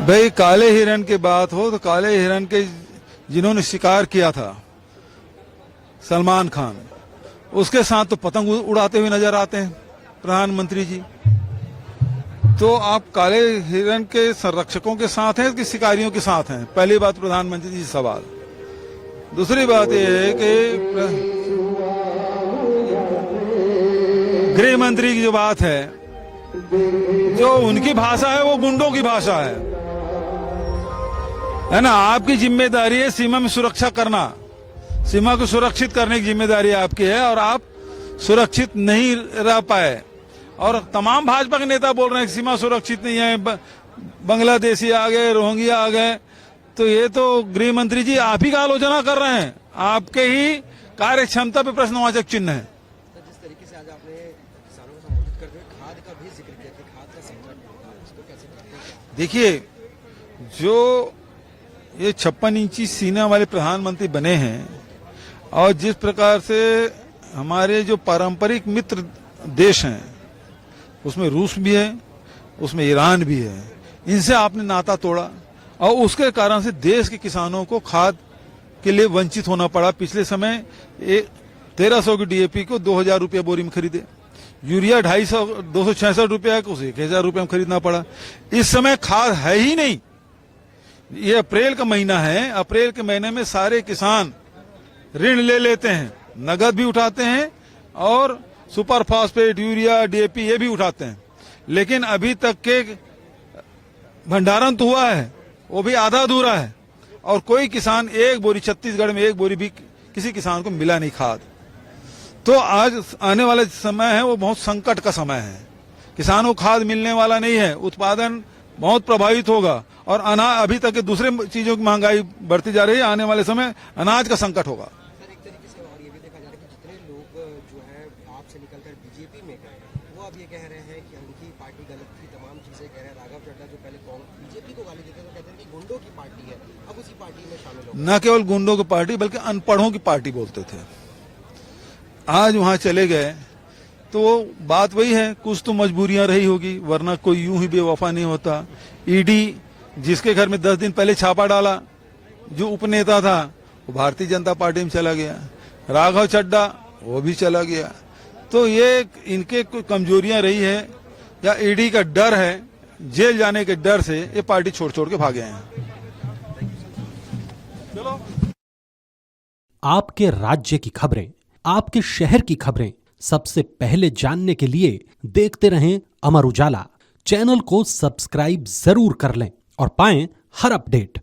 भाई काले हिरण की बात हो तो काले हिरण के जिन्होंने शिकार किया था सलमान खान, उसके साथ तो पतंग उड़ाते हुए नजर आते हैं प्रधानमंत्री जी। तो आप काले हिरण के संरक्षकों के साथ हैं कि शिकारियों के साथ हैं? पहली बात प्रधानमंत्री जी सवाल। दूसरी बात यह है कि गृह मंत्री की जो बात है, जो उनकी भाषा है वो गुंडों की भाषा है ना। आपकी जिम्मेदारी है सीमा में सुरक्षा करना, सीमा को सुरक्षित करने की जिम्मेदारी आपकी है और आप सुरक्षित नहीं रह पाए। और तमाम भाजपा के नेता बोल रहे हैं कि सीमा सुरक्षित नहीं है, बांग्लादेशी आ गए, रोहिंग्या आ गए। तो ये तो गृह मंत्री जी आप ही का आलोचना कर रहे हैं, आपके ही कार्य क्षमता पे प्रश्नवाचक चिन्ह है। जिस तरीके से आज आपने किसानों को संबोधित करते हुए खाद का भी जिक्र किया कि खाद का संकट, इसको कैसे करते हैं? देखिए, जो ये 56 इंची सीना वाले प्रधानमंत्री बने हैं और जिस प्रकार से हमारे जो पारंपरिक मित्र देश हैं, उसमें रूस भी है, उसमें ईरान भी है, इनसे आपने नाता तोड़ा और उसके कारण से देश के किसानों को खाद के लिए वंचित होना पड़ा। पिछले समय 1300 की डीएपी को 2000 रुपया बोरी में खरीदे, यूरिया 266 रुपया को 1000 रुपये में खरीदना पड़ा। इस समय खाद है ही नहीं। ये अप्रैल का महीना है, अप्रैल के महीने में सारे किसान ऋण ले लेते हैं, नगद भी उठाते हैं और सुपर फास्फेट, यूरिया, डीएपी ये भी उठाते हैं, लेकिन अभी तक के भंडारण तो हुआ है, वो भी आधा अधूरा है और कोई किसान एक बोरी, छत्तीसगढ़ में एक बोरी भी किसी किसान को मिला नहीं खाद। तो आज आने वाला समय है वो बहुत संकट का समय है, किसानों को खाद मिलने वाला नहीं है, उत्पादन बहुत प्रभावित होगा और अनाज, अभी तक के दूसरे चीजों की महंगाई बढ़ती जा रही है, आने वाले समय अनाज का संकट होगा। सर, एक तरीके से और ये भी देखा जा रहा है कि जितने लोग जो है आपसे निकलकर बीजेपी में गए, वो अब ये कह रहे हैं कि उनकी पार्टी गलत थी, तमाम चीजें कह रहे हैं। राघव चड्ढा जो पहले बीजेपी को गाली देते थे, कहते हैं कि गुंडों की पार्टी है, अब उसी पार्टी में शामिल हो। न केवल गुंडों की पार्टी बल्कि अनपढ़ों की पार्टी बोलते थे। आज वहां चले गए तो बात वही है, कुछ तो मजबूरियां रही होगी, वरना कोई यूं ही बेवफा नहीं होता। ईडी जिसके घर में 10 दिन पहले छापा डाला, जो उपनेता था वो भारतीय जनता पार्टी में चला गया, राघव चड्ढा वो भी चला गया। तो ये इनके कोई कमजोरियां रही है या ईडी का डर है, जेल जाने के डर से ये पार्टी छोड़ छोड़ के भागे हैं। चलो, आपके राज्य की खबरें, आपके शहर की खबरें सबसे पहले जानने के लिए देखते रहें अमर उजाला। चैनल को सब्सक्राइब जरूर कर लें और पाएं हर अपडेट।